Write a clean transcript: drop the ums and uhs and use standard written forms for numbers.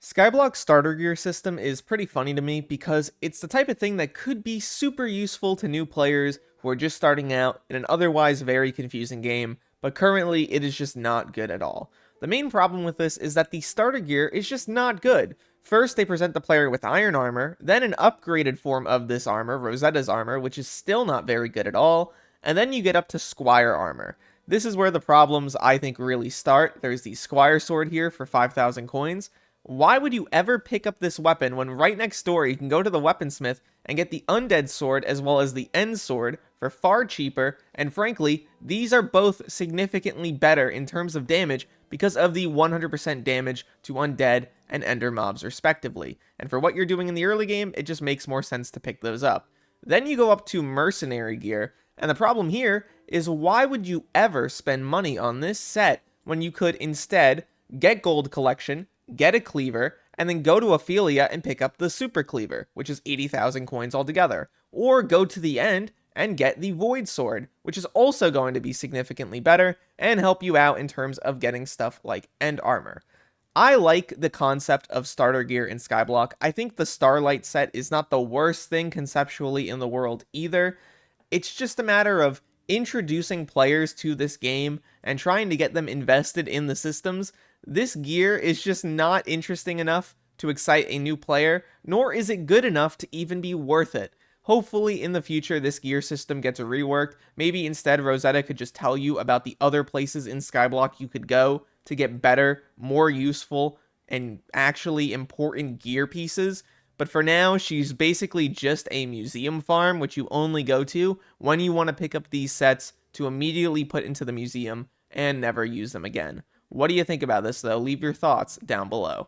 Skyblock's starter gear system is pretty funny to me because it's the type of thing that could be super useful to new players who are just starting out in an otherwise very confusing game, but currently it is just not good at all. The main problem with this is that the starter gear is just not good. First, they present the player with iron armor, then an upgraded form of this armor, Rosetta's armor, which is still not very good at all, and then you get up to Squire armor. This is where the problems, I think, really start. There's the Squire sword here for 5,000 coins. Why would you ever pick up this weapon when right next door you can go to the weaponsmith and get the undead sword as well as the end sword for far cheaper, and frankly, these are both significantly better in terms of damage because of the 100% damage to undead and ender mobs respectively, and for what you're doing in the early game, it just makes more sense to pick those up. Then you go up to mercenary gear, and the problem here is why would you ever spend money on this set when you could instead get gold collection, get a cleaver, and then go to Ophelia and pick up the super cleaver, which is 80,000 coins altogether. Or go to the end and get the void sword, which is also going to be significantly better and help you out in terms of getting stuff like end armor. I like the concept of starter gear in Skyblock. I think the Starlight set is not the worst thing conceptually in the world either. It's just a matter of introducing players to this game and trying to get them invested in the systems. This gear is just not interesting enough to excite a new player, nor is it good enough to even be worth it. Hopefully in the future this gear system gets reworked. Maybe instead Rosetta could just tell you about the other places in Skyblock you could go to get better, more useful, and actually important gear pieces. But for now, she's basically just a museum farm, which you only go to when you want to pick up these sets to immediately put into the museum and never use them again. What do you think about this, though? Leave your thoughts down below.